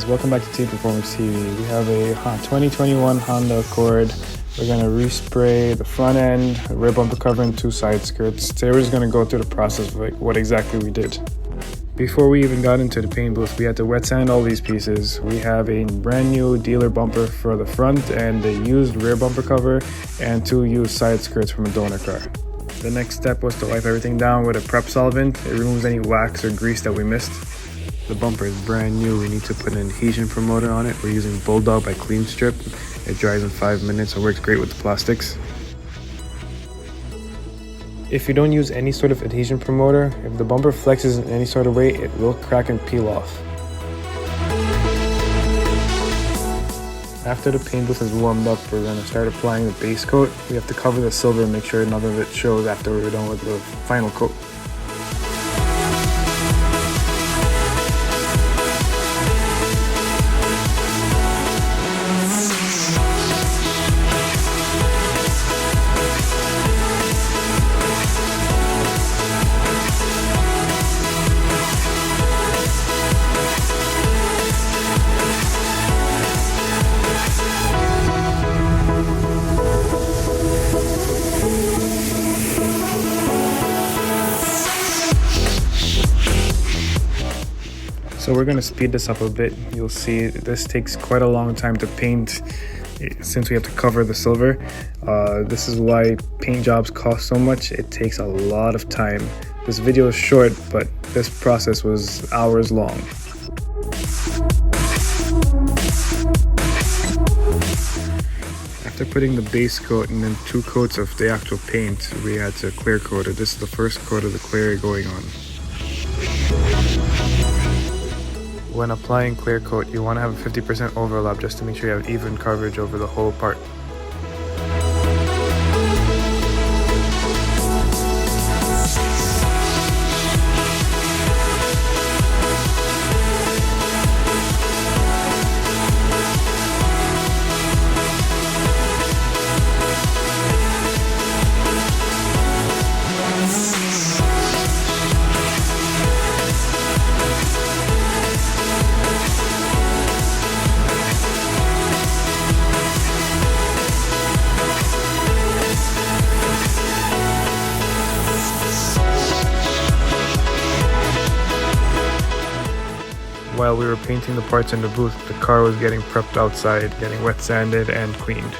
welcome back to Team Performance TV. We have a 2021 Honda Accord. We're going to respray the front end, rear bumper cover, and two side skirts. Today we're just going to go through the process of what exactly we did. Before we even got into the paint booth, we had to wet sand all these pieces. We have a brand new dealer bumper for the front and a used rear bumper cover and two used side skirts from a donor car. The next step was to wipe everything down with a prep solvent. It removes any wax or grease that we missed. The bumper is brand new. We need to put an adhesion promoter on it. We're using Bulldog by Clean Strip. It dries in 5 minutes. It works great with the plastics. If you don't use any sort of adhesion promoter, if the bumper flexes in any sort of way, it will crack and peel off. After the paint booth is warmed up, we're going to start applying the base coat. We have to cover the silver and make sure none of it shows after we're done with the final coat. So we're going to speed this up a bit. You'll see this takes quite a long time to paint since we have to cover the silver. This is why paint jobs cost so much. It takes a lot of time. This video is short, but this process was hours long. After putting the base coat and then 2 coats of the actual paint, we had to clear coat it. This is the first coat of the clear going on. When applying clear coat, you want to have a 50% overlap just to make sure you have even coverage over the whole part. While we were painting the parts in the booth, the car was getting prepped outside, getting wet sanded and cleaned.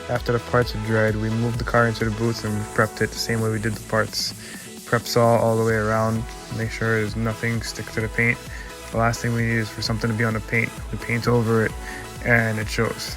After the parts had dried, we moved the car into the booth and prepped it the same way we did the parts. Prep saw all the way around, make sure there's nothing stick to the paint. The last thing we need is for something to be on the paint. We paint over it and it shows.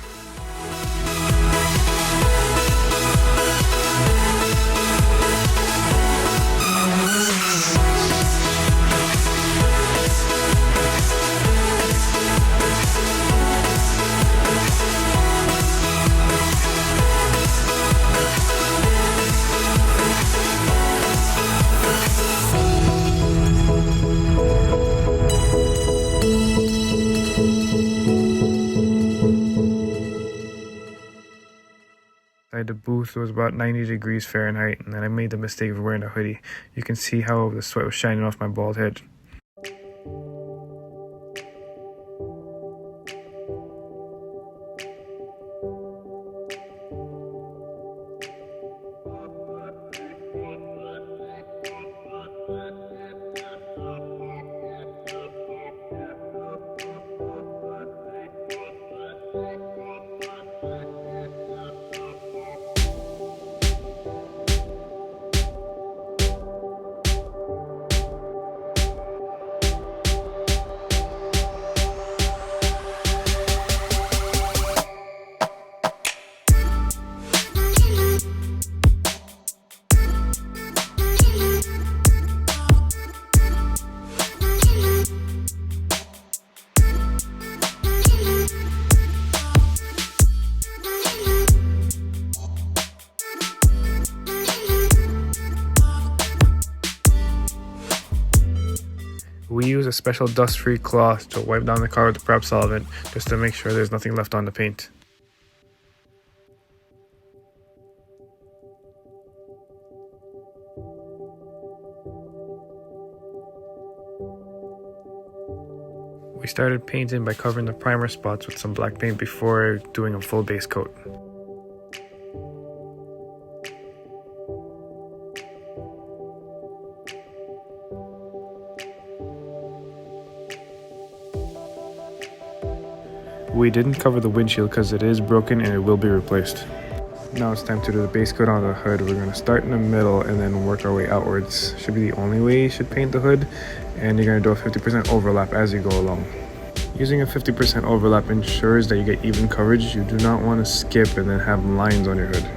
The booth was about 90 degrees Fahrenheit, and then I made the mistake of wearing a hoodie. You can see how the sweat was shining off my bald head. We use a special dust-free cloth to wipe down the car with the prep solvent just to make sure there's nothing left on the paint. We started painting by covering the primer spots with some black paint before doing a full base coat. We didn't cover the windshield because it is broken and it will be replaced. Now it's time to do the base coat on the hood. We're going to start in the middle and then work our way outwards. Should be the only way you should paint the hood, and you're going to do a 50% overlap as you go along. Using a 50% overlap ensures that you get even coverage. You do not want to skip and then have lines on your hood.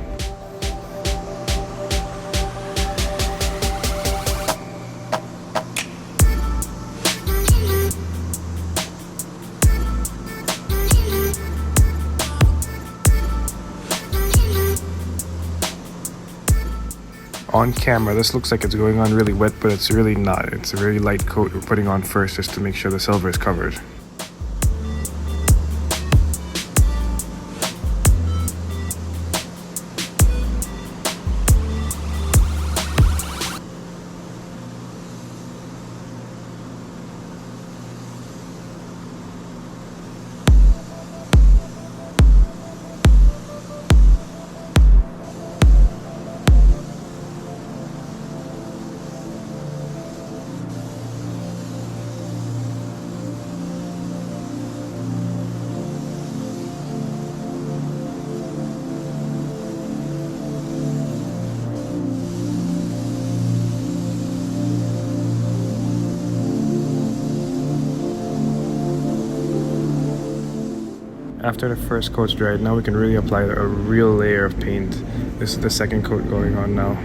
On camera, this looks like it's going on really wet, but it's really not. It's a very light coat we're putting on first just to make sure the silver is covered. After the first coat's dried, now we can really apply a real layer of paint. This is the second coat going on now.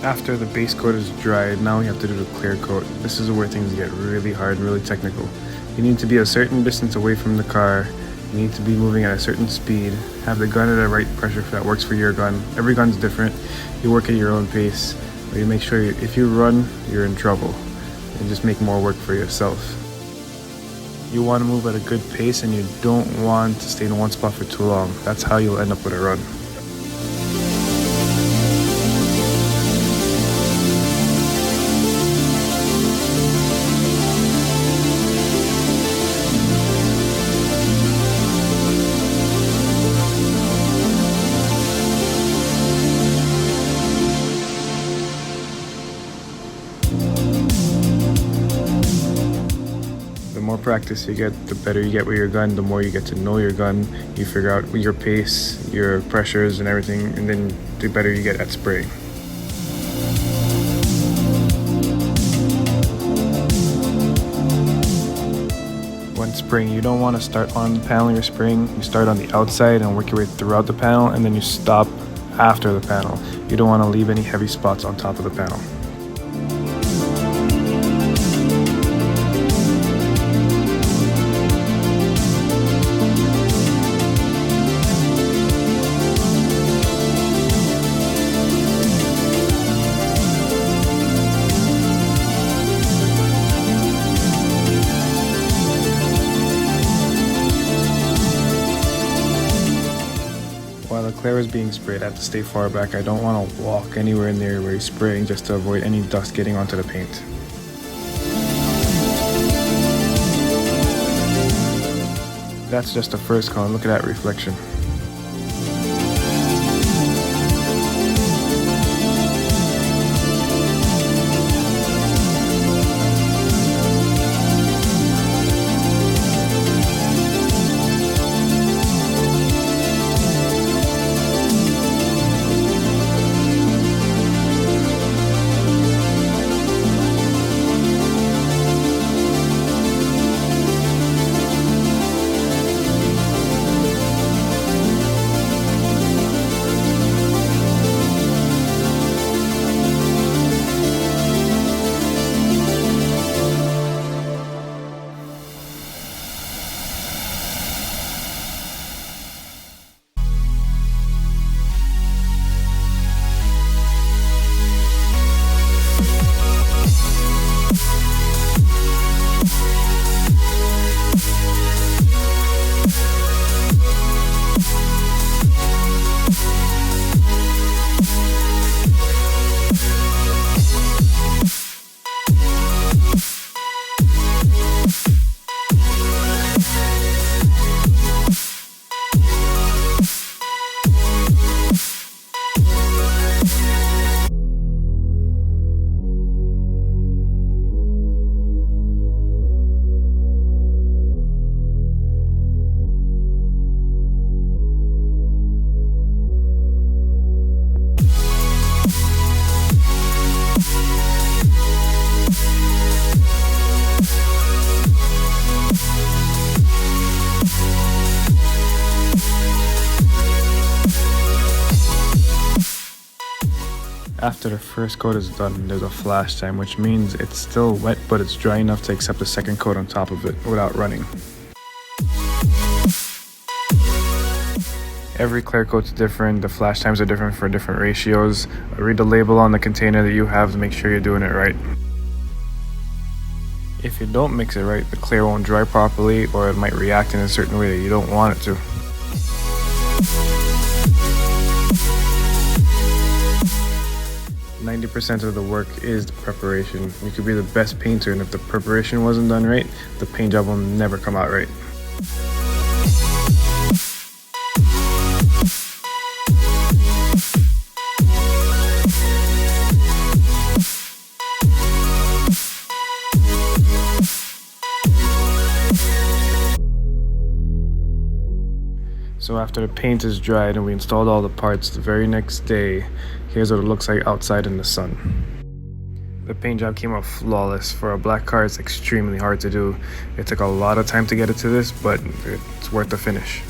After the base coat is dried, now we have to do the clear coat. This is where things get really hard and really technical. You need to be a certain distance away from the car. You need to be moving at a certain speed. Have the gun at the right pressure that works for your gun. Every gun's different. You work at your own pace. But you make sure if you run, you're in trouble. And just make more work for yourself. You want to move at a good pace and you don't want to stay in one spot for too long. That's how you'll end up with a run. The more practice you get, the better you get with your gun, the more you get to know your gun. You figure out your pace, your pressures and everything, and then the better you get at spraying. When spraying, you don't want to start on the panel you're spraying. You start on the outside and work your way throughout the panel, and then you stop after the panel. You don't want to leave any heavy spots on top of the panel. While the clear is being sprayed, I have to stay far back. I don't want to walk anywhere near where he's spraying just to avoid any dust getting onto the paint. That's just the first cone. Look at that reflection. After the first coat is done, there's a flash time, which means it's still wet, but it's dry enough to accept the second coat on top of it without running. Every clear coat's different, the flash times are different for different ratios. Read the label on the container that you have to make sure you're doing it right. If you don't mix it right, the clear won't dry properly, or it might react in a certain way that you don't want it to. %90 of the work is the preparation. You could be the best painter, and if the preparation wasn't done right, the paint job will never come out right. So after the paint is dried and we installed all the parts, the very next day, here's what it looks like outside in the sun. The paint job came out flawless. For a black car, it's extremely hard to do. It took a lot of time to get it to this, but it's worth the finish.